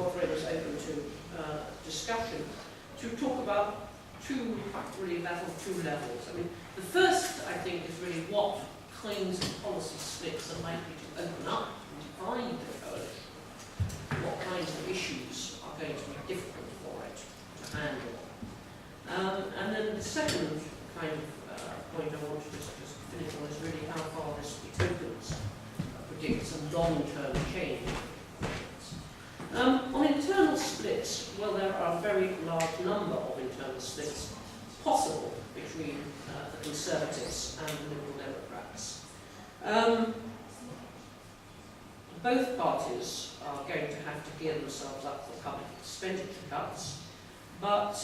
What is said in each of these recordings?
before it was open to discussion, to talk about two levels. I mean, the first, I think, is really what kinds of policy splits are likely to open up and divide the coalition. What kinds of issues are going to be difficult for it to handle. And then the second kind of point I want to just finish on is really how far this tokens predict some long-term change. On internal splits, well, there are a very large number of internal splits possible between the Conservatives and the Liberal Democrats. Both parties are going to have to gear themselves up for public expenditure cuts, but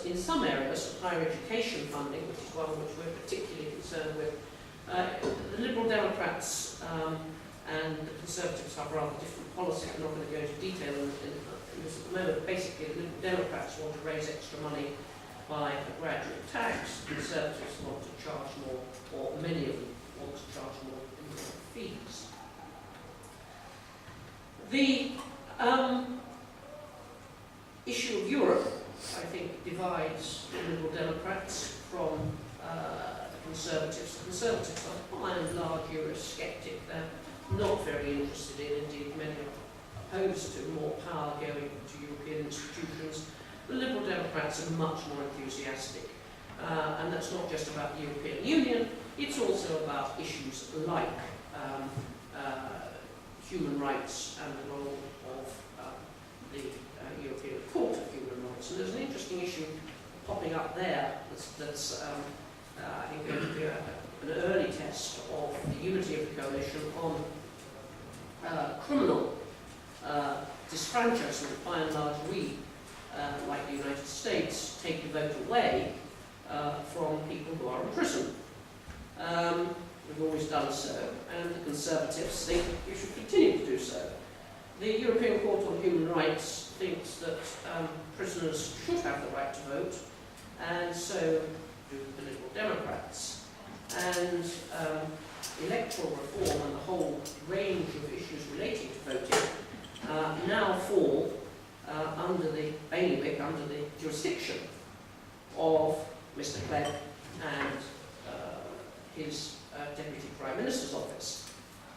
in some areas of higher education funding, which is one which we're particularly concerned with, the Liberal Democrats and the Conservatives have rather different policies. I'm not going to go into detail in this at the moment. Basically, the Liberal Democrats want to raise extra money by a graduate tax. The Conservatives want to charge more, or many of them want to charge more in fees. The issue of Europe, I think, divides the Liberal Democrats from the Conservatives. The Conservatives are by and large Eurosceptic. They're not very interested in, indeed many are opposed to, more power going to European institutions. The Liberal Democrats are much more enthusiastic. And that's not just about the European Union, it's also about issues like human rights and the role of the European Court of Human Rights. And there's an interesting issue popping up there that's I think going to be an early test of the unity of the coalition on criminal disfranchisement. By and large, we, like the United States, take the vote away from people who are in prison. We've always done so, and the Conservatives think we should continue to do so. The European Court on Human Rights thinks that prisoners should have the right to vote, and so do the Liberal Democrats. And electoral reform and the whole range of issues relating to voting now fall under the bailiwick, under the jurisdiction of Mr. Clegg and his Deputy Prime Minister's office.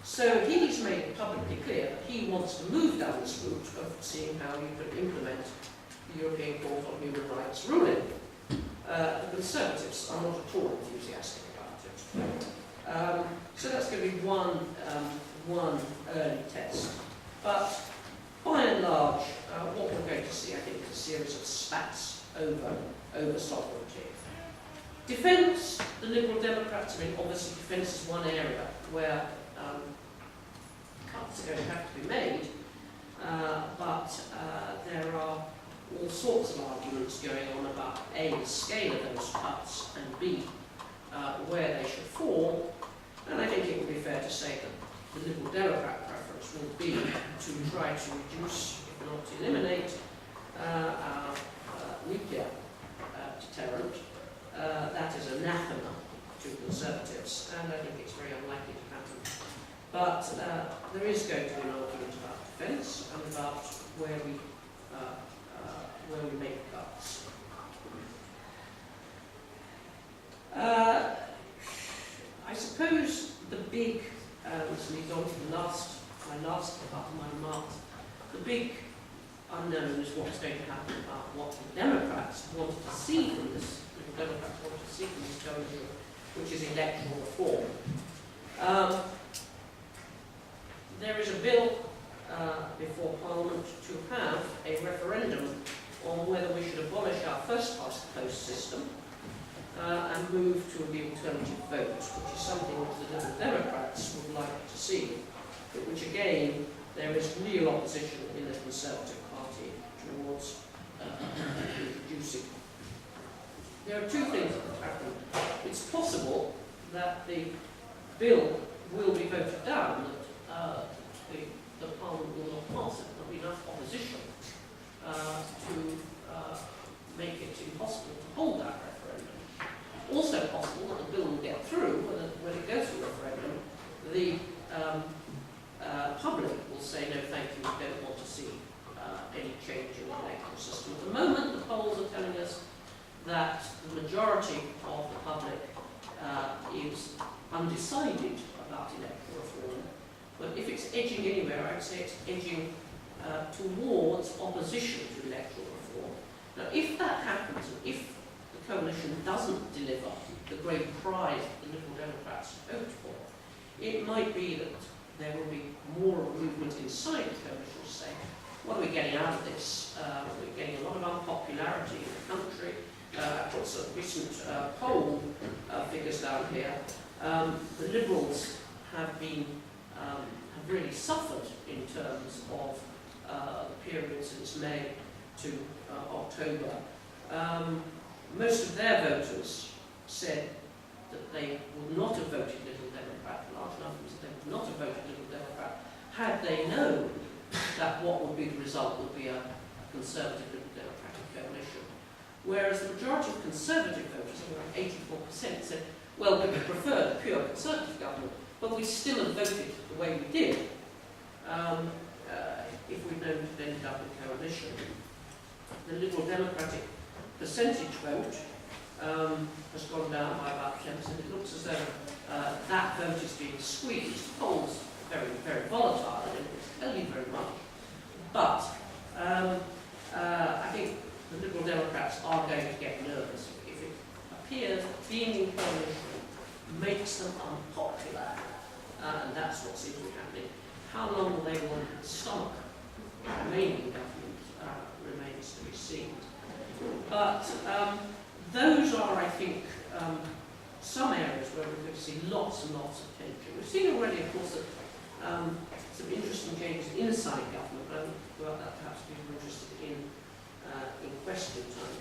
So he's made it publicly clear that he wants to move down this route of seeing how you can implement the European Court on Human Rights ruling. The Conservatives are not at all enthusiastic about it. So that's going to be one early test. But by and large, what we're going to see, I think, is a series of spats over sovereignty. Defence, the Liberal Democrats, I mean, obviously defence is one area where cuts are going to have to be made, but there are all sorts of arguments going on about A, the scale of those cuts, and B, where they should fall. And I think it would be fair to say that the Liberal Democrat preference will be to try to reduce, if not eliminate, our nuclear deterrent. That is anathema to Conservatives, and I think it's very unlikely to happen. But there is going to be an argument about defence and about where we make cuts. I suppose the big, this leads on to my last part of my remarks, the big unknown is what's going to happen about what the Democrats wanted to see from this. The Democrats want to see from this coalition, which is electoral reform. There is a bill before Parliament to have a referendum on whether we should abolish our first-past-the-post system and move to the alternative vote, which is something which the Liberal Democrats would like to see, but which again there is real opposition in the Conservative Party towards introducing. There are two things that have happened. It's possible that the bill will be voted down, that the Parliament will not pass it. There will be enough opposition to make it impossible to hold that referendum. Also possible that the bill will get through, when it goes to referendum, the public will say, no, thank you, we don't want that the majority of the public is undecided about electoral reform, but if it's edging anywhere, I'd say it's edging towards opposition to electoral reform. Now, if that happens, and if the coalition doesn't deliver the great prize the Liberal Democrats hoped for, it might be that there will be more of a movement inside the coalition to say, what are we getting out of this? We're getting a lot of unpopularity in the country. I've got some recent poll figures down here. The Liberals have really suffered in terms of the period since May to October. Most of their voters said that they would not have voted Liberal Democrat, large numbers that they would not have voted Liberal Democrat, had they known that what would be the result would be a Conservative Liberal Democratic coalition. Whereas the majority of Conservative voters, around 84%, said, well, we would prefer the pure Conservative government, but we still have voted the way we did if we'd known it had ended up in coalition. The Liberal Democratic percentage vote has gone down by about 10%. It looks as though that vote is being squeezed. Polls are very, very volatile, and it doesn't tell you very much. But I think the Liberal Democrats are going to get nervous if it appears that being in coalition makes them unpopular, and that's what seems to be happening. How long will they want to stomach remaining government remains to be seen. But those are, I think, some areas where we're going to see lots and lots of tension. We've seen already, of course, that some interesting changes inside government, but I think about that perhaps people are interested in question time.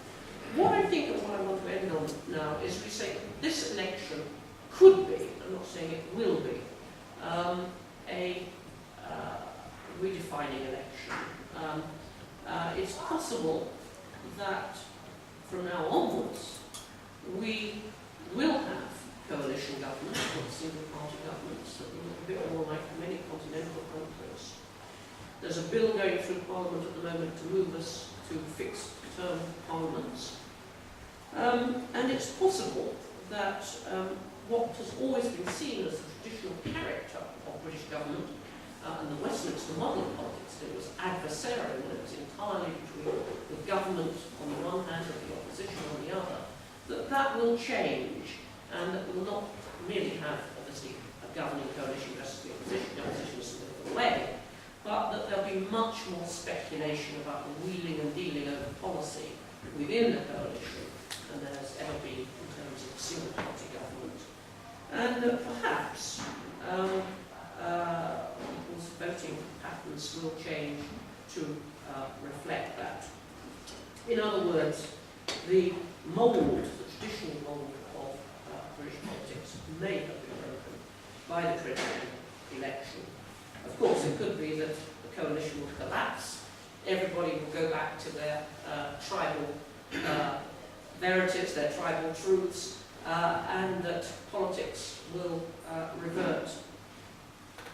What I think and what I want to end on now is we say this election could be, I'm not saying it will be, a redefining election. It's possible that from now onwards we will have coalition governments, not single party governments, that will look a bit more like many continental countries. There's a bill going through Parliament at the moment to move us to fixed term parliaments. And it's possible that what has always been seen as the traditional character of British government and the Westminster model of politics, it was adversarial, and it was entirely between the government on the one hand and the opposition on the other, that will change, and that will not merely have, obviously, a governing coalition versus the opposition is sort of the way, but that there'll be much more speculation about the wheeling and dealing over policy within the coalition than there's ever been in terms of single-party government. And perhaps people's voting patterns will change to reflect that. In other words, the mould, the traditional mould of British politics may have been broken by the 2010 election. Of course, it could be that the coalition will collapse. Everybody will go back to their tribal narratives, their tribal truths, and that politics will revert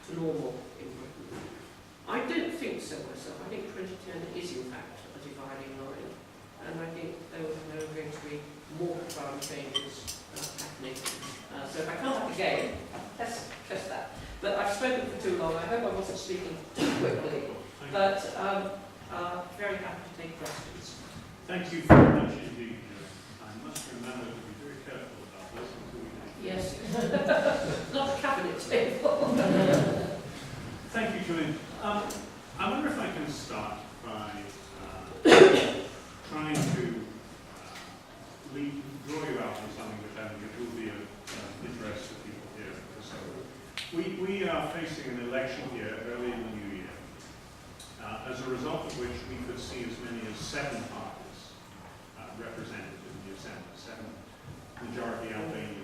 to normal in Britain. I don't think so myself. I think 2010 is in fact a dividing line, and I think there are going to be more profound changes happening. So if I come back again, test that. But I've spoken for too long. I hope I wasn't speaking too quickly. But very happy to take questions. Thank you very much indeed. I must remember to be very careful about this until we Yes. Not a cabinet table. Thank you, Julian. I wonder if I can start by trying to draw you out on something which I think will be of interest to people here. So we are facing an election here early in the new year, as a result of which we could see as many as 7 parties represented in the Assembly, 7 majority Albanian